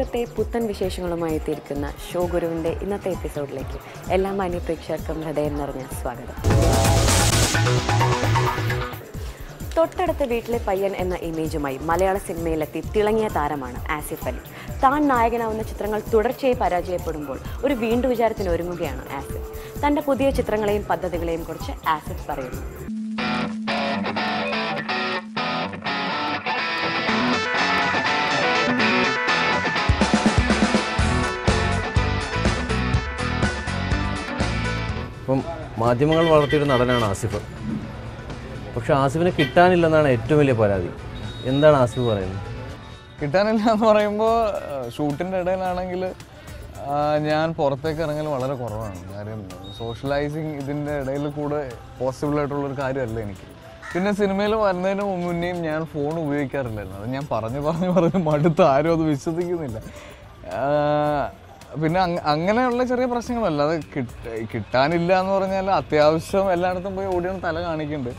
ലോകത്തെ പുത്തൻ വിശേഷങ്ങളുമായി എത്തിയിരിക്കുന്ന ഷോ ഗുരുവിൻ്റെ ഇന്നത്തെ എപ്പിസോഡിലേക്ക് എല്ലാ മാന്യ പ്രേക്ഷകർക്കും ഹൃദയം നിറഞ്ഞ സ്വാഗതം. തൊട്ടടുത്ത വീട്ടിലെ പയ്യൻ എന്ന ഇമേജുമായി മലയാള സിനിമയിലെത്തി തിളങ്ങിയ താരമാണ് ആസിഫ് അലി. താൻ നായകനാവുന്ന ചിത്രങ്ങൾ തുടർച്ചയായി പരാജയപ്പെടുമ്പോൾ ഒരു വീണ്ടു വിചാരത്തിന് ഒരുങ്ങുകയാണ് ആസിഫ്. തൻ്റെ പുതിയ ചിത്രങ്ങളെയും പദ്ധതികളെയും കുറിച്ച് ആസിഫ് പറയുന്നു. ഇപ്പം മാധ്യമങ്ങൾ വളർത്തിയൊരു നടനാണ് ആസിഫ്. പക്ഷെ ആസിഫിനെ കിട്ടാനില്ലെന്നാണ് ഏറ്റവും വലിയ പരാതി. എന്താണ് ആസിഫ് പറയുന്നത്? കിട്ടാനില്ല എന്ന് പറയുമ്പോൾ ഷൂട്ടിൻ്റെ ഇടയിലാണെങ്കിൽ ഞാൻ പുറത്തേക്ക് ഇറങ്ങൽ വളരെ കുറവാണ്. കാര്യം സോഷ്യലൈസിങ് ഇതിൻ്റെ ഇടയിൽ കൂടെ പോസിബിളായിട്ടുള്ളൊരു കാര്യമല്ല എനിക്ക്. പിന്നെ സിനിമയിൽ വരുന്നതിന് മുന്നേയും ഞാൻ ഫോൺ ഉപയോഗിക്കാറില്ലായിരുന്നു. അത് ഞാൻ പറഞ്ഞ് മടുത്ത് ആരും അത് വിശ്വസിക്കുന്നില്ല. പിന്നെ അങ്ങനെയുള്ള ചെറിയ പ്രശ്നങ്ങളല്ല. അത് കിട്ടാനില്ല എന്ന് പറഞ്ഞാൽ അത്യാവശ്യം എല്ലായിടത്തും പോയി ഓടിയാണ് തല കാണിക്കുന്നുണ്ട്.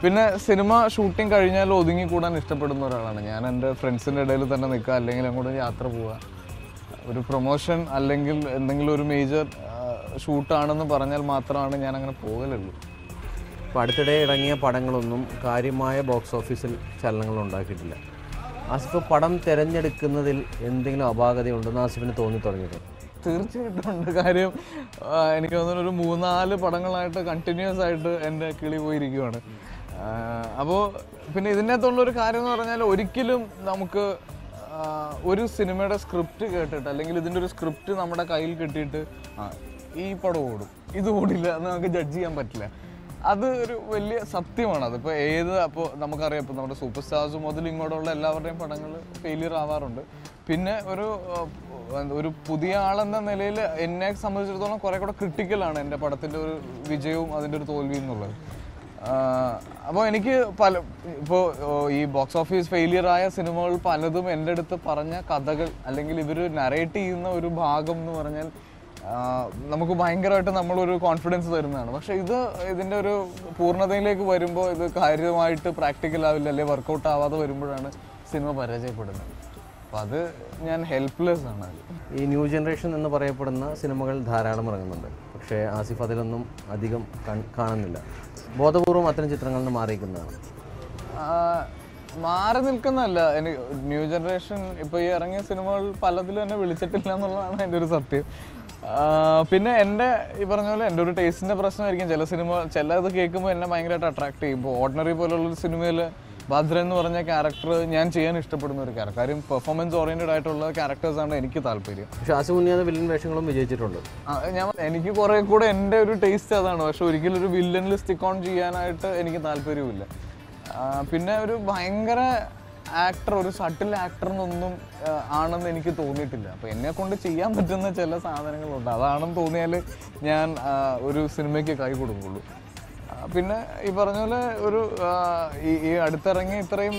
പിന്നെ സിനിമ ഷൂട്ടിങ് കഴിഞ്ഞാൽ ഒതുങ്ങിക്കൂടാൻ ഇഷ്ടപ്പെടുന്ന ഒരാളാണ് ഞാൻ. എൻ്റെ ഫ്രണ്ട്സിൻ്റെ ഇടയിൽ തന്നെ നിൽക്കുക, അല്ലെങ്കിൽ അങ്ങോട്ട് യാത്ര പോവുക. ഒരു പ്രൊമോഷൻ അല്ലെങ്കിൽ എന്തെങ്കിലും ഒരു മേജർ ഷൂട്ടാണെന്ന് പറഞ്ഞാൽ മാത്രമാണ് ഞാൻ അങ്ങനെ പോകലുള്ളൂ. ഇപ്പോൾ അടുത്തിടെ ഇറങ്ങിയ പടങ്ങളൊന്നും കാര്യമായ ബോക്സ് ഓഫീസിൽ ചലനങ്ങൾ ഉണ്ടാക്കിയിട്ടില്ല. ആസിഫ് പടം തിരഞ്ഞെടുക്കുന്നതിൽ എന്തെങ്കിലും അപാകതയുണ്ടെന്ന് ആസിഫിന് തോന്നി തുടങ്ങിയിട്ടുണ്ട്? തീർച്ചയായിട്ടും ഉണ്ട്. കാര്യം എനിക്ക് തോന്നുന്നു ഒരു 3-4 പടങ്ങളായിട്ട് കണ്ടിന്യൂസ് ആയിട്ട് എൻ്റെ കിളി പോയിരിക്കുകയാണ്. അപ്പോൾ പിന്നെ ഇതിൻ്റെ അകത്തുള്ളൊരു കാര്യം എന്ന് പറഞ്ഞാൽ ഒരിക്കലും നമുക്ക് ഒരു സിനിമയുടെ സ്ക്രിപ്റ്റ് കേട്ടിട്ട് അല്ലെങ്കിൽ ഇതിൻ്റെ ഒരു സ്ക്രിപ്റ്റ് നമ്മുടെ കയ്യിൽ കിട്ടിയിട്ട് ഈ പടം ഓടും ഇത് ഓടില്ല എന്ന് നമുക്ക് ജഡ്ജ് ചെയ്യാൻ പറ്റില്ല. അത് ഒരു വലിയ സത്യമാണ്. അതിപ്പോൾ അപ്പോൾ നമുക്കറിയാം, ഇപ്പോൾ നമ്മുടെ സൂപ്പർ സ്റ്റാർസ് മുതൽ ഇങ്ങോട്ടുള്ള എല്ലാവരുടെയും പടങ്ങൾ ഫെയിലിയർ ആവാറുണ്ട്. പിന്നെ ഒരു പുതിയ ആളെന്ന നിലയിൽ എന്നെ സംബന്ധിച്ചിടത്തോളം കുറേ കൂടെ ക്രിട്ടിക്കലാണ് എൻ്റെ പടത്തിൻ്റെ ഒരു വിജയവും അതിൻ്റെ ഒരു തോൽവിയും എന്നുള്ളത്. അപ്പോൾ എനിക്ക് ഇപ്പോൾ ഈ ബോക്സ് ഓഫീസ് ഫെയിലിയർ ആയ സിനിമകൾ പലതും എൻ്റെ അടുത്ത് പറഞ്ഞ കഥകൾ അല്ലെങ്കിൽ ഇവർ നറേറ്റ് ചെയ്യുന്ന ഒരു ഭാഗം എന്ന് പറഞ്ഞാൽ നമുക്ക് ഭയങ്കരമായിട്ട് നമ്മളൊരു കോൺഫിഡൻസ് തരുന്നതാണ്. പക്ഷേ ഇതിൻ്റെ ഒരു പൂർണ്ണതയിലേക്ക് വരുമ്പോൾ ഇത് കാര്യമായിട്ട് പ്രാക്ടിക്കൽ ആവില്ല, അല്ലെങ്കിൽ വർക്കൗട്ട് ആവാതെ വരുമ്പോഴാണ് സിനിമ പരാജയപ്പെടുന്നത്. അപ്പോൾ അത് ഞാൻ ഹെൽപ്ലെസ് ആണ്. ഈ ന്യൂ ജനറേഷൻ എന്ന് പറയപ്പെടുന്ന സിനിമകൾ ധാരാളം ഇറങ്ങുന്നുണ്ട്. പക്ഷേ ആസിഫ് അതിലൊന്നും അധികം കാണുന്നില്ല. ബോധപൂർവം അത്തരം ചിത്രങ്ങളിൽ നിന്ന് മാറിയിരിക്കുന്നതാണ്? മാറി നിൽക്കുന്നതല്ല. ന്യൂ ജനറേഷൻ ഇപ്പോൾ ഈ ഇറങ്ങിയ സിനിമകൾ പലതിലും എന്നെ വിളിച്ചിട്ടില്ല എന്നുള്ളതാണ് എൻ്റെ ഒരു സത്യം. പിന്നെ എൻ്റെ ഈ പറഞ്ഞ പോലെ എൻ്റെ ഒരു ടേസ്റ്റിൻ്റെ പ്രശ്നമായിരിക്കും. ചിലത് കേൾക്കുമ്പോൾ എന്നെ ഭയങ്കരമായിട്ട് അട്രാക്ട് ചെയ്യും. ഇപ്പോൾ ഓർഡിനറി പോലുള്ളൊരു സിനിമയിൽ ഭദ്ര എന്ന് പറഞ്ഞ ക്യാരക്ടർ ഞാൻ ചെയ്യാൻ ഇഷ്ടപ്പെടുന്ന ഒരു ക്യാരക്ടർ. കാര്യം പെർഫോമൻസ് ഓറിയൻറ്റഡ് ആയിട്ടുള്ള ക്യാരക്ടേഴ്സാണ് എനിക്ക് താല്പര്യം. പക്ഷേ ആസിഫ് മുന്നേ വില്ലൻ വേഷങ്ങളും വിജയിച്ചിട്ടുണ്ട്. എനിക്ക് കുറേ കൂടെ എൻ്റെ ഒരു ടേസ്റ്റ് അതാണ്. പക്ഷെ ഒരിക്കലും ഒരു വില്ലനിൽ സ്റ്റിക്ക് ഓൺ ചെയ്യാനായിട്ട് എനിക്ക് താല്പര്യമില്ല. പിന്നെ ഒരു ഭയങ്കര ആക്ടർ, ഒരു സട്ടിൽ ആക്ടർ എന്നൊന്നും ആണെന്ന് എനിക്ക് തോന്നിയിട്ടില്ല. അപ്പോൾ എന്നെ കൊണ്ട് ചെയ്യാൻ പറ്റുന്ന ചില സാധനങ്ങളുണ്ട്. അതാണെന്ന് തോന്നിയാൽ ഞാൻ ഒരു സിനിമയ്ക്ക് കൈ കൊടുക്കുള്ളൂ. പിന്നെ ഈ പറഞ്ഞ പോലെ ഈ അടുത്തിറങ്ങി ഇത്രയും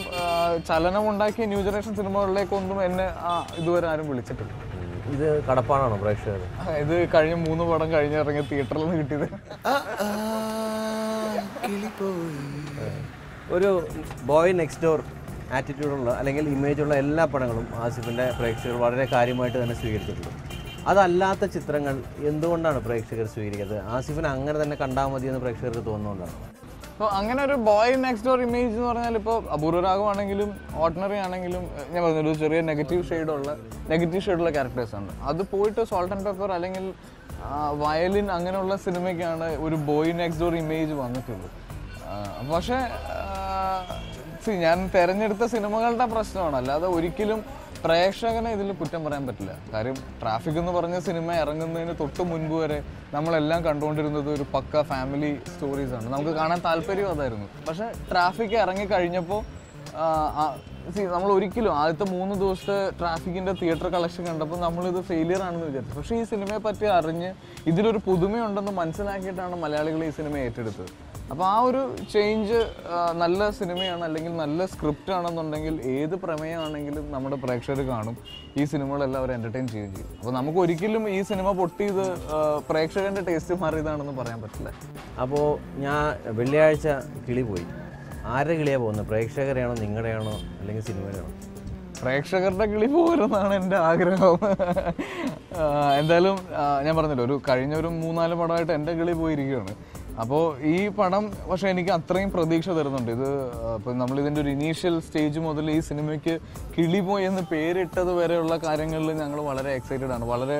ചലനമുണ്ടാക്കിയ ന്യൂ ജനറേഷൻ സിനിമകളിലേക്കൊന്നും എന്നെ ഇതുവരെ ആരും വിളിച്ചിട്ടില്ല. ഇത് കടപ്പാടാണോ പ്രേക്ഷകർ? ഇത് കഴിഞ്ഞ 3 പടം കഴിഞ്ഞിറങ്ങിയ തിയേറ്ററിൽ നിന്ന് കിട്ടിയത്. ഒരു ബോയ് നെക്സ്റ്റ് ഡോർ ആറ്റിറ്റ്യൂഡുള്ള അല്ലെങ്കിൽ ഇമേജുള്ള എല്ലാ പടങ്ങളും ആസിഫിൻ്റെ പ്രേക്ഷകർ വളരെ കാര്യമായിട്ട് തന്നെ സ്വീകരിച്ചിട്ടുണ്ട്. അതല്ലാത്ത ചിത്രങ്ങൾ എന്തുകൊണ്ടാണ് പ്രേക്ഷകർ സ്വീകരിക്കുന്നത്? ആസിഫിനെ അങ്ങനെ തന്നെ കണ്ടാൽ മതി എന്ന് പ്രേക്ഷകർക്ക് തോന്നുന്നുകൊണ്ടാണ്. അപ്പോൾ അങ്ങനെ ഒരു ബോയ് നെക്സ്റ്റ് ഡോർ ഇമേജ് എന്ന് പറഞ്ഞാൽ ഇപ്പോൾ അപൂർവരാഗമാണെങ്കിലും ഓർഡിനറി ആണെങ്കിലും ഞാൻ പറഞ്ഞൊരു ചെറിയ നെഗറ്റീവ് ഷെയ്ഡുള്ള ക്യാരക്ടേഴ്സാണ്. അത് പോയിട്ട് സോൾട്ട് ആൻഡ് പെപ്പർ അല്ലെങ്കിൽ വയലിൻ അങ്ങനെയുള്ള സിനിമയ്ക്കാണ് ഒരു ബോയ് നെക്സ്റ്റ് ഡോർ ഇമേജ് വന്നിട്ടുള്ളത്. പക്ഷേ ഞാൻ തിരഞ്ഞെടുത്ത സിനിമകളുടെ പ്രശ്നമാണ്, അല്ലാതെ ഒരിക്കലും പ്രേക്ഷകനെ ഇതിൽ കുറ്റം പറയാൻ പറ്റില്ല. കാര്യം ട്രാഫിക് എന്ന് പറഞ്ഞ സിനിമ ഇറങ്ങുന്നതിന് തൊട്ട് മുൻപ് വരെ നമ്മളെല്ലാം കണ്ടുകൊണ്ടിരുന്നത് ഒരു പക്ക ഫാമിലി സ്റ്റോറീസാണ്. നമുക്ക് കാണാൻ താല്പര്യം അതായിരുന്നു. പക്ഷേ ട്രാഫിക് ഇറങ്ങിക്കഴിഞ്ഞപ്പോൾ നമ്മൾ ഒരിക്കലും ആദ്യത്തെ 3 ദിവസത്തെ ട്രാഫിക്കിൻ്റെ തിയേറ്റർ കളക്ഷൻ കണ്ടപ്പോൾ നമ്മളിത് ഫെയിലിയർ ആണെന്ന് വിചാരിച്ചു. പക്ഷേ ഈ സിനിമയെ പറ്റി അറിഞ്ഞ് ഇതിലൊരു പുതുമയുണ്ടെന്ന് മനസ്സിലാക്കിയിട്ടാണ് മലയാളികൾ ഈ സിനിമ ഏറ്റെടുത്തത്. അപ്പോൾ ആ ഒരു ചേഞ്ച് നല്ല സിനിമയാണ് അല്ലെങ്കിൽ നല്ല സ്ക്രിപ്റ്റ് ആണെന്നുണ്ടെങ്കിൽ ഏത് പ്രമേയമാണെങ്കിലും നമ്മുടെ പ്രേക്ഷകർ കാണും. ഈ സിനിമകളെല്ലാം അവർ എൻ്റർടൈൻ ചെയ്യുകയും ചെയ്യും. അപ്പോൾ നമുക്ക് ഒരിക്കലും ഈ സിനിമ പൊട്ടിയത് പ്രേക്ഷകൻ്റെ ടേസ്റ്റ് മാറിയതാണെന്ന് പറയാൻ പറ്റില്ല. അപ്പോൾ ഞാൻ വെള്ളിയാഴ്ച കിളി പോയി. ആരുടെ കിളിയാണ് പോകുന്നത്? പ്രേക്ഷകരെയാണോ, നിങ്ങളുടെയാണോ, അല്ലെങ്കിൽ സിനിമയിലാണോ? പ്രേക്ഷകരുടെ കിളി പോരുന്നതാണ് എൻ്റെ ആഗ്രഹം. എന്തായാലും ഞാൻ പറഞ്ഞല്ലോ, കഴിഞ്ഞൊരു 3-4 പടമായിട്ട് എൻ്റെ കിളി പോയിരിക്കുകയാണ്. അപ്പോൾ ഈ പടം പക്ഷേ എനിക്ക് അത്രയും പ്രതീക്ഷ തരുന്നുണ്ട്. ഇത് ഇപ്പം നമ്മളിതിൻ്റെ ഒരു ഇനീഷ്യൽ സ്റ്റേജ് മുതൽ ഈ സിനിമയ്ക്ക് കിളി പോയി എന്ന് പേരിട്ടത് വരെയുള്ള കാര്യങ്ങളിൽ ഞങ്ങൾ വളരെ എക്സൈറ്റഡ് ആണ്, വളരെ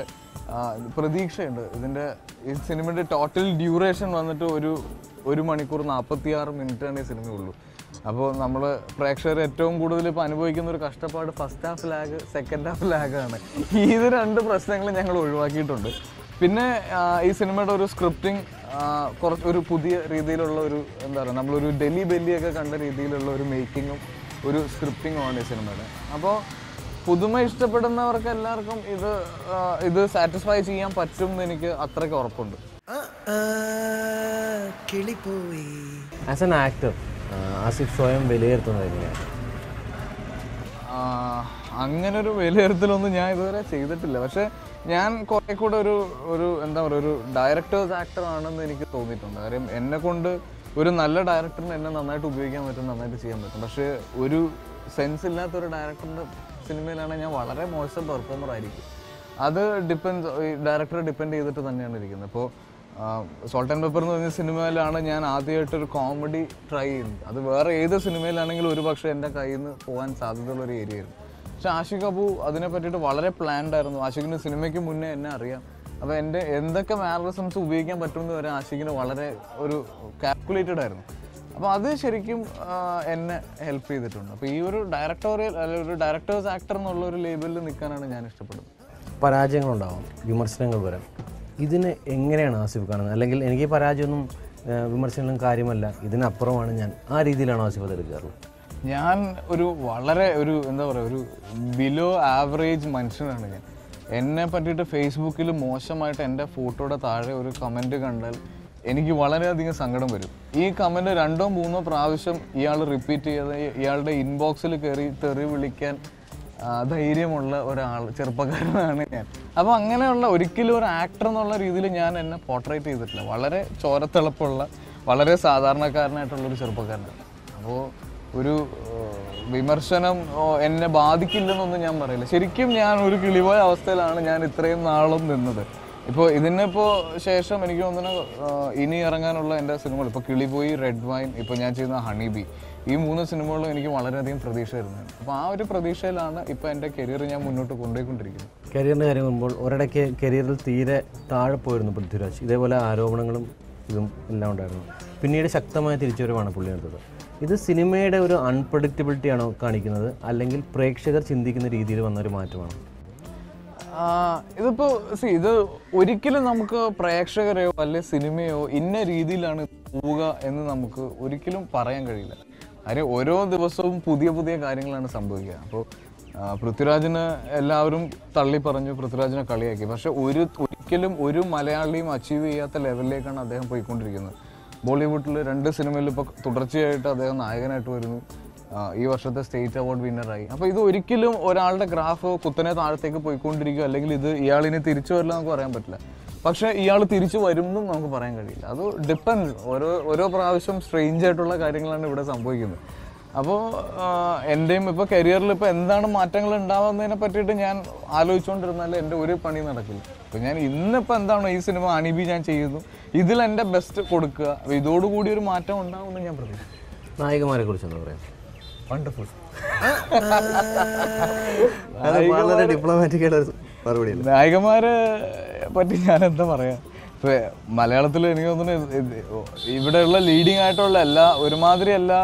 പ്രതീക്ഷയുണ്ട്. ഈ സിനിമയുടെ ടോട്ടൽ ഡ്യൂറേഷൻ വന്നിട്ട് 1 മണിക്കൂർ 46 മിനിറ്റാണ് ഈ സിനിമയുള്ളൂ. അപ്പോൾ നമ്മൾ പ്രേക്ഷകർ ഏറ്റവും കൂടുതൽ ഇപ്പോൾ അനുഭവിക്കുന്ന ഒരു കഷ്ടപ്പാട് first half lag, second half ലാഗാണ്. ഇത് 2 പ്രശ്നങ്ങൾ ഞങ്ങൾ ഒഴിവാക്കിയിട്ടുണ്ട്. പിന്നെ ഈ സിനിമയുടെ ഒരു സ്ക്രിപ്റ്റിംഗ് ഒരു പുതിയ രീതിയിലുള്ള എന്താ പറയുക, നമ്മളൊരു ഡൽഹി ബെല്ലിയൊക്കെ കണ്ട രീതിയിലുള്ള ഒരു മേക്കിങ്ങും ഒരു സ്ക്രിപ്റ്റിങ്ങുമാണ് ഈ സിനിമയുടെ. അപ്പോൾ പുതുമ ഇഷ്ടപ്പെടുന്നവർക്ക് എല്ലാവർക്കും ഇത് സാറ്റിസ്ഫൈ ചെയ്യാൻ പറ്റും എന്ന് എനിക്ക് അത്രയ്ക്ക് ഉറപ്പുണ്ട്. ആസ് എൻ ആക്ടർ ആസിഫ് സ്വയം വിലയിരുത്തുന്നത് എങ്ങനെയാണ്? അങ്ങനൊരു വിലയിരുത്തലൊന്നും ഞാൻ ഇതുവരെ ചെയ്തിട്ടില്ല. പക്ഷേ ഞാൻ കുറേ കൂടെ എന്താ പറയുക, ഒരു ഡയറക്ടേഴ്സ് ആക്ടർ ആണെന്ന് എനിക്ക് തോന്നിയിട്ടുണ്ട്. കാര്യം എന്നെ കൊണ്ട് ഒരു നല്ല ഡയറക്ടറിന് എന്നെ നന്നായിട്ട് ഉപയോഗിക്കാൻ പറ്റും, നന്നായിട്ട് ചെയ്യാൻ പറ്റും. പക്ഷേ ഒരു സെൻസ് ഇല്ലാത്തൊരു ഡയറക്ടറിൻ്റെ സിനിമയിലാണെങ്കിൽ ഞാൻ വളരെ മോശം പെർഫോമർ ആയിരിക്കും. അത് ഡയറക്ടറെ ഡിപ്പെൻഡ് ചെയ്തിട്ട് തന്നെയാണ് ഇരിക്കുന്നത്. ഇപ്പോൾ സോൾട്ട് ആൻഡ് പെപ്പർ എന്ന് പറഞ്ഞ സിനിമയിലാണ് ഞാൻ ആദ്യമായിട്ടൊരു കോമഡി ട്രൈ ചെയ്യുന്നത്. അത് വേറെ ഏത് സിനിമയിലാണെങ്കിലും ഒരു പക്ഷേ എൻ്റെ കയ്യിൽ നിന്ന് പോകാൻ സാധ്യതയുള്ളൊരു ഏരിയ ആയിരുന്നു. പക്ഷെ ആഷിഖ് അബു അതിനെ പറ്റിയിട്ട് വളരെ പ്ലാൻഡ് ആയിരുന്നു. ആഷിഖിന് സിനിമയ്ക്ക് മുന്നേ എന്നെ അറിയാം. അപ്പോൾ എൻ്റെ എന്തൊക്കെ മാനറിസംസ് ഉപയോഗിക്കാൻ പറ്റുമെന്ന് വരെ ആഷിഖിന് വളരെ ഒരു കാൽക്കുലേറ്റഡ് ആയിരുന്നു. അപ്പോൾ അത് ശരിക്കും എന്നെ ഹെൽപ്പ് ചെയ്തിട്ടുണ്ട്. അപ്പോൾ ഈ ഒരു ഡയറക്ടോറിയൽ അല്ലെങ്കിൽ ഒരു ഡയറക്ടേഴ്സ് ആക്ടർ എന്നുള്ള ഒരു ലേബലിൽ നിൽക്കാനാണ് ഞാൻ ഇഷ്ടപ്പെടുന്നത്. പരാജയങ്ങളുണ്ടാവും, വിമർശനങ്ങൾ വരാം. ഇതിനെ എങ്ങനെയാണ് ആസിഫ് കാണുന്നത്? അല്ലെങ്കിൽ എനിക്ക് പരാജയമൊന്നും വിമർശനങ്ങളും കാര്യമല്ല, ഇതിനപ്പുറമാണ് ഞാൻ, ആ രീതിയിലാണ് ആസിഫ് അത് എടുക്കാറുള്ളത്? ഞാൻ വളരെ എന്താ പറയുക, ഒരു ബിലോ ആവറേജ് മനുഷ്യനാണ് ഞാൻ. എന്നെ പറ്റിയിട്ട് ഫേസ്ബുക്കിൽ മോശമായിട്ട് എൻ്റെ ഫോട്ടോയുടെ താഴെ ഒരു കമൻറ്റ് കണ്ടാൽ എനിക്ക് വളരെയധികം സങ്കടം വരും. ഈ കമൻറ്റ് 2-3 പ്രാവശ്യം ഇയാൾ റിപ്പീറ്റ് ചെയ്ത് ഇയാളുടെ ഇൻബോക്സിൽ കയറി തെറി വിളിക്കാൻ ധൈര്യമുള്ള ചെറുപ്പക്കാരനാണ് ഞാൻ. അപ്പോൾ അങ്ങനെയുള്ള ഒരിക്കലും ഒരു ആക്ടർ എന്നുള്ള രീതിയിൽ ഞാൻ എന്നെ പോർട്രേറ്റ് ചെയ്തിട്ടില്ല. വളരെ ചോരത്തിളപ്പുള്ള, വളരെ സാധാരണക്കാരനായിട്ടുള്ളൊരു ചെറുപ്പക്കാരനാണ്. അപ്പോൾ ഒരു വിമർശനം എന്നെ ബാധിക്കില്ലെന്നൊന്നും ഞാൻ പറയില്ല. ശരിക്കും ഞാൻ ഒരു കിളിപോയ അവസ്ഥയിലാണ് ഞാൻ ഇത്രയും നാളും നിന്നത്. ഇപ്പോൾ ഇതിനിപ്പോൾ ശേഷം എനിക്ക് തോന്നുന്നു ഇനി ഇറങ്ങാനുള്ള എൻ്റെ സിനിമകൾ, ഇപ്പോൾ കിളിപോയി, റെഡ് വൈൻ, ഇപ്പോൾ ഞാൻ ചെയ്യുന്ന ഹണി ബി, ഈ 3 സിനിമകളും എനിക്ക് വളരെയധികം പ്രതീക്ഷ തരുന്നതാണ്. അപ്പോൾ ആ ഒരു പ്രതീക്ഷയിലാണ് ഇപ്പോൾ എൻ്റെ കരിയർ ഞാൻ മുന്നോട്ട് കൊണ്ടുപോയിക്കൊണ്ടിരിക്കുന്നത്. കരിയറിൻ്റെ കാര്യം വരുമ്പോൾ ഒരിടയ്ക്ക് കരിയറിൽ തീരെ താഴെ പോയിരുന്നു പൃഥ്വിരാജ്. ഇതേപോലെ ആരോപണങ്ങളും ഇതും എല്ലാം ഉണ്ടായിരുന്നു. പിന്നീട് ശക്തമായ തിരിച്ചുവരവാണ് പുള്ളി എടുത്തത്. ഇത് സിനിമയുടെ ഒരു അൺപ്രഡിക്റ്റബിലിറ്റി ആണോ കാണിക്കുന്നത്, അല്ലെങ്കിൽ പ്രേക്ഷകർ ചിന്തിക്കുന്ന രീതിയിൽ വന്നൊരു മാറ്റമാണോ? ഇതിപ്പോൾ ഇത് ഒരിക്കലും നമുക്ക് പ്രേക്ഷകരെയോ അല്ലെങ്കിൽ സിനിമയോ ഇന്ന രീതിയിലാണ് പോവുക എന്ന് നമുക്ക് ഒരിക്കലും പറയാൻ കഴിയില്ല. കാര്യം ഓരോ ദിവസവും പുതിയ പുതിയ കാര്യങ്ങളാണ് സംഭവിക്കുക. അപ്പോൾ പൃഥ്വിരാജിന് എല്ലാവരും തള്ളി പറഞ്ഞു, പൃഥ്വിരാജിനെ കളിയാക്കി. പക്ഷെ ഒരിക്കലും ഒരു മലയാളിയും അച്ചീവ് ചെയ്യാത്ത ലെവലിലേക്കാണ് അദ്ദേഹം പോയിക്കൊണ്ടിരിക്കുന്നത്. ബോളിവുഡിൽ 2 സിനിമയിൽ ഇപ്പോൾ തുടർച്ചയായിട്ട് അദ്ദേഹം നായകനായിട്ട് വരുന്നു. ഈ വർഷത്തെ സ്റ്റേറ്റ് അവാർഡ് വിന്നറായി. അപ്പോൾ ഇത് ഒരിക്കലും ഒരാളുടെ ഗ്രാഫ് കുത്തനെ താഴത്തേക്ക് പോയിക്കൊണ്ടിരിക്കുക, അല്ലെങ്കിൽ ഇയാളിനെ തിരിച്ചു വരില്ല നമുക്ക് പറയാൻ പറ്റില്ല. പക്ഷേ ഇയാൾ തിരിച്ചു വരുമെന്നും നമുക്ക് പറയാൻ കഴിയില്ല. അത് ഡിപ്പെൻഡ്, ഓരോ പ്രാവശ്യം സ്ട്രേഞ്ച് ആയിട്ടുള്ള കാര്യങ്ങളാണ് ഇവിടെ സംഭവിക്കുന്നത്. അപ്പോൾ എൻ്റെയും ഇപ്പോൾ കരിയറിൽ ഇപ്പോൾ എന്താണ് മാറ്റങ്ങൾ ഉണ്ടാവുന്നതിനെ പറ്റിയിട്ട് ഞാൻ ആലോചിച്ചുകൊണ്ടിരുന്നാൽ എൻ്റെ ഒരു പണി നടക്കില്ല. അപ്പോൾ ഞാൻ ഇന്നിപ്പോൾ എന്താണോ ഈ സിനിമ അണിബി ഞാൻ ചെയ്യുന്നു, ഇതിൽ എൻ്റെ ബെസ്റ്റ് കൊടുക്കുക. അപ്പോൾ ഇതോടുകൂടി ഒരു മാറ്റം ഉണ്ടാവുമെന്ന് ഞാൻ പ്രതീക്ഷിക്കുന്നു. നായികമാരെ കുറിച്ച് എന്താ പറയാം? വണ്ടർഫുൾ. വളരെ ഡിപ്ലോമാറ്റിക് ആയിട്ട് മറുപടി. നായികമാരെ പറ്റി ഞാൻ എന്താ പറയാ, ഇപ്പൊ മലയാളത്തിൽ എനിക്ക് തോന്നുന്നു ഇവിടെയുള്ള ലീഡിങ് ആയിട്ടുള്ള ഒരുമാതിരി എല്ലാ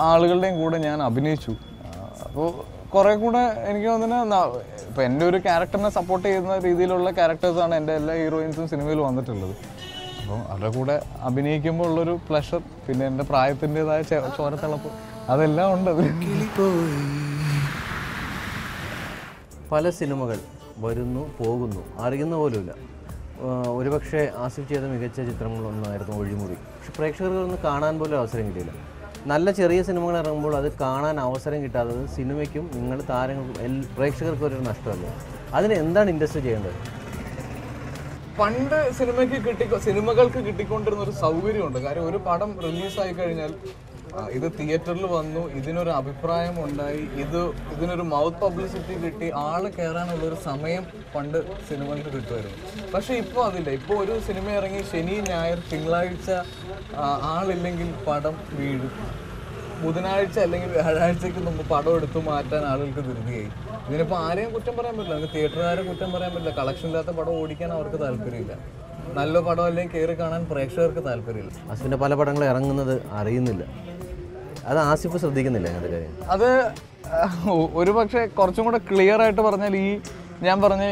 ആളുകളുടെയും കൂടെ ഞാൻ അഭിനയിച്ചു. അപ്പോൾ കുറെ കൂടെ എനിക്ക് തോന്നുന്നു ഇപ്പൊ എൻ്റെ ഒരു ക്യാരക്ടറിനെ സപ്പോർട്ട് ചെയ്യുന്ന രീതിയിലുള്ള ക്യാരക്ടേഴ്സാണ് എൻ്റെ എല്ലാ ഹീറോയിൻസും സിനിമയിൽ വന്നിട്ടുള്ളത്. അപ്പോൾ അവരുടെ കൂടെ അഭിനയിക്കുമ്പോൾ ഉള്ളൊരു പ്ലഷർ, പിന്നെ എൻ്റെ പ്രായത്തിൻ്റെതായ ചോരത്തിളപ്പ്, അതെല്ലാം ഉണ്ട്. പല സിനിമകൾ വരുന്നു പോകുന്നു, അറിയുന്ന പോലുമില്ല. ഒരുപക്ഷെ ആസിഫ് ചെയ്ത മികച്ച ചിത്രങ്ങളൊന്നായിരുന്നു ഒഴിമുറി. പക്ഷെ പ്രേക്ഷകർക്കൊന്നും കാണാൻ പോലും അവസരം കിട്ടിയില്ല. നല്ല ചെറിയ സിനിമകൾ ഇറങ്ങുമ്പോൾ അത് കാണാൻ അവസരം കിട്ടാത്തത് സിനിമയ്ക്കും നിങ്ങൾ താരങ്ങൾക്കും പ്രേക്ഷകർക്കും ഒരു നഷ്ടമല്ല. അതിന് എന്താണ് ഇൻഡസ്ട്രി ചെയ്യേണ്ടത്? പണ്ട് സിനിമകൾക്ക് കിട്ടിക്കൊണ്ടിരുന്ന ഒരു സൗകര്യമുണ്ട്. കാര്യം ഒരു പടം റിലീസായി കഴിഞ്ഞാൽ ഇത് തിയേറ്ററിൽ വന്നു, ഇതിനൊരു അഭിപ്രായം ഉണ്ടായി, ഇതിനൊരു മൗത്ത് പബ്ലിസിറ്റി കിട്ടി, ആള് കയറാനുള്ളൊരു സമയം പണ്ട് സിനിമകൾക്ക് കിട്ടുമായിരുന്നു. പക്ഷെ ഇപ്പോൾ അതില്ല. ഇപ്പോൾ ഒരു സിനിമ ഇറങ്ങി ശനി ഞായർ തിങ്കളാഴ്ച ആളില്ലെങ്കിൽ പടം വീഴും. ബുധനാഴ്ച അല്ലെങ്കിൽ വ്യാഴാഴ്ചക്ക് നമ്മൾ പടം എടുത്തു മാറ്റാൻ ആളുകൾക്ക് ധൃതിയായി. ഇതിനിപ്പോൾ ആരെയും കുറ്റം പറയാൻ പറ്റില്ല, നമുക്ക് തിയേറ്ററുകാരെ കുറ്റം പറയാൻ പറ്റില്ല. കളക്ഷൻ ഇല്ലാത്ത പടം ഓടിക്കാൻ അവർക്ക് താല്പര്യമില്ല, നല്ല പടം അല്ലെങ്കിൽ കയറി കാണാൻ പ്രേക്ഷകർക്ക് താല്പര്യമില്ല. ആസിഫിൻ്റെ പല പടങ്ങൾ ഇറങ്ങുന്നത് അറിയുന്നില്ല, അത് ആസിഫ് ശ്രദ്ധിക്കുന്നില്ല അങ്ങനത്തെ കാര്യം. അത് ഒരു പക്ഷേ കുറച്ചും കൂടെ ക്ലിയർ ആയിട്ട് പറഞ്ഞാൽ ഞാൻ പറഞ്ഞ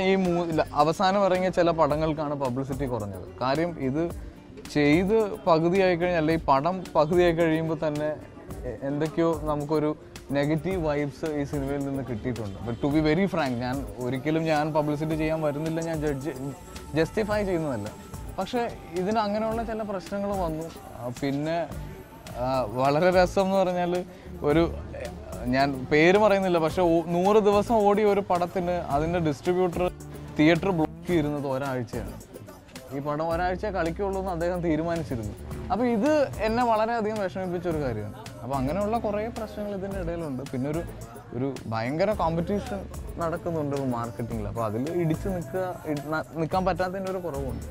അവസാനം ഇറങ്ങിയ ചില പടങ്ങൾക്കാണ് പബ്ലിസിറ്റി കുറഞ്ഞത്. കാര്യം ഇത് ചെയ്ത് പകുതിയായി കഴിഞ്ഞാൽ, അല്ലെങ്കിൽ പടം പകുതിയായി കഴിയുമ്പോൾ തന്നെ എന്തൊക്കെയോ നമുക്കൊരു നെഗറ്റീവ് വൈബ്സ് ഈ സിനിമയിൽ നിന്ന് കിട്ടിയിട്ടുണ്ട്. But to be very frank, ഞാൻ ഒരിക്കലും പബ്ലിസിറ്റി ചെയ്യാൻ വരുന്നില്ല, ഞാൻ ജസ്റ്റിഫൈ ചെയ്യുന്നതല്ല. പക്ഷേ ഇതിന് അങ്ങനെയുള്ള ചില പ്രശ്നങ്ങൾ വന്നു. പിന്നെ വളരെ രസം എന്ന് പറഞ്ഞാൽ, ഞാൻ പേര് പറയുന്നില്ല, പക്ഷെ 100 ദിവസം ഓടിയ ഒരു പടത്തിന് അതിൻ്റെ ഡിസ്ട്രിബ്യൂട്ടർ തിയേറ്റർ ബ്ലോക്ക് ചെയ്യുന്നത് ഒരാഴ്ചയാണ്. ഈ പടം ഒരാഴ്ച കളിക്കുള്ളൂ എന്ന് അദ്ദേഹം തീരുമാനിച്ചിരുന്നു. അപ്പോൾ ഇത് എന്നെ വളരെയധികം വിഷമിപ്പിച്ച ഒരു കാര്യമാണ്. അപ്പോൾ അങ്ങനെയുള്ള കുറേ പ്രശ്നങ്ങൾ ഇതിൻ്റെ ഇടയിലുണ്ട്. പിന്നെ ഒരു ഭയങ്കര കോമ്പറ്റീഷൻ നടക്കുന്നുണ്ട് മാർക്കറ്റിങ്ങിൽ. അപ്പോൾ അതിൽ ഇടിച്ച് നിൽക്കാൻ പറ്റാത്തതിൻ്റെ ഒരു കുറവുണ്ട്.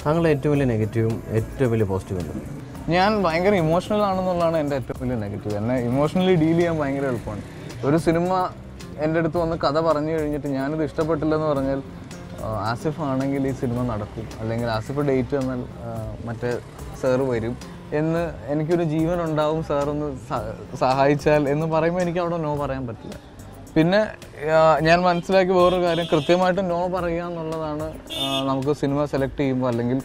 താങ്കളുടെ ഏറ്റവും വലിയ നെഗറ്റീവും ഏറ്റവും വലിയ പോസിറ്റീവും ഉണ്ട്? ഞാൻ ഭയങ്കര ഇമോഷണൽ ആണെന്നുള്ളതാണ് എൻ്റെ ഏറ്റവും വലിയ നെഗറ്റീവ്. എന്നെ ഇമോഷണലി ഡീൽ ചെയ്യാൻ ഭയങ്കര എളുപ്പമാണ്. ഒരു സിനിമ എൻ്റെ അടുത്ത് വന്ന് കഥ പറഞ്ഞു കഴിഞ്ഞിട്ട് ഞാനിത് ഇഷ്ടപ്പെട്ടില്ലെന്ന് പറഞ്ഞാൽ, ആസിഫ് ആണെങ്കിൽ ഈ സിനിമ നടക്കും, അല്ലെങ്കിൽ ആസിഫ് ഡേറ്റ് തന്നാൽ മറ്റേ സാറ് വരും എന്ന് എനിക്കൊരു ജീവൻ ഉണ്ടാവും, സാറൊന്ന് സഹായിച്ചാൽ എന്ന് പറയുമ്പോൾ എനിക്ക് അവിടെ നോ പറയാൻ പറ്റില്ല. പിന്നെ ഞാൻ മനസ്സിലാക്കി വേറൊരു കാര്യം, കൃത്യമായിട്ട് നോ പറയുക എന്നുള്ളതാണ് നമുക്ക് സിനിമ സെലക്ട് ചെയ്യുമ്പോൾ അല്ലെങ്കിൽ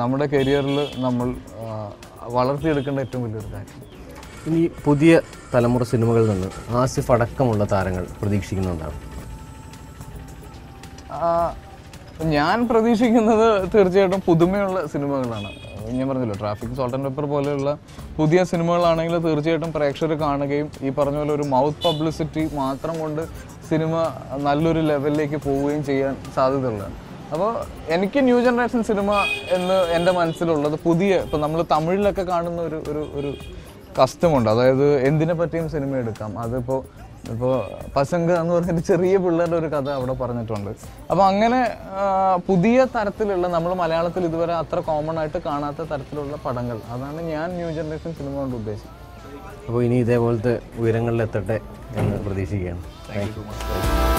നമ്മുടെ കരിയറിൽ നമ്മൾ വളർത്തിയെടുക്കേണ്ട ഏറ്റവും വലിയൊരു കാര്യം. ഇനി പുതിയ തലമുറ സിനിമകളിൽ നിന്ന് ആസിഫ് അടക്കമുള്ള താരങ്ങൾ പ്രതീക്ഷിക്കുന്നുണ്ടാവും? ഞാൻ പ്രതീക്ഷിക്കുന്നത് തീർച്ചയായിട്ടും പുതുമയുള്ള സിനിമകളാണ്. ഞാൻ പറഞ്ഞല്ലോ, ട്രാഫിക്, സോൾട്ട് ആൻഡ് പെപ്പർ പോലെയുള്ള പുതിയ സിനിമകളാണെങ്കിൽ തീർച്ചയായിട്ടും പ്രേക്ഷകർ കാണുകയും ഈ പറഞ്ഞ പോലെ ഒരു മൗത്ത് പബ്ലിസിറ്റി മാത്രം കൊണ്ട് സിനിമ നല്ലൊരു ലെവലിലേക്ക് പോവുകയും ചെയ്യാൻ സാധ്യതയുള്ളതാണ്. അപ്പോൾ എനിക്ക് ന്യൂ ജനറേഷൻ സിനിമ എന്ന് എൻ്റെ മനസ്സിലുള്ളത് ഇപ്പം നമ്മൾ തമിഴിലൊക്കെ കാണുന്ന ഒരു കസ്റ്റമുണ്ട്. അതായത് എന്തിനെ പറ്റിയും സിനിമ എടുക്കാം. ഇപ്പോൾ പസംഗ എന്ന് പറഞ്ഞിട്ട് ചെറിയ പിള്ളേരുടെ ഒരു കഥ അവിടെ പറഞ്ഞിട്ടുണ്ട്. അപ്പോൾ അങ്ങനെ പുതിയ തരത്തിലുള്ള, നമ്മൾ മലയാളത്തിൽ ഇതുവരെ അത്ര കോമൺ ആയിട്ട് കാണാത്ത തരത്തിലുള്ള പടങ്ങൾ, അതാണ് ഞാൻ ന്യൂ ജനറേഷൻ സിനിമ കൊണ്ട് ഉദ്ദേശിക്കുന്നത്. അപ്പോൾ ഇനി ഇതേപോലത്തെ ഉയരങ്ങളിലെത്തട്ടെ എന്ന് പ്രതീക്ഷിക്കുകയാണ്. Thank you so much.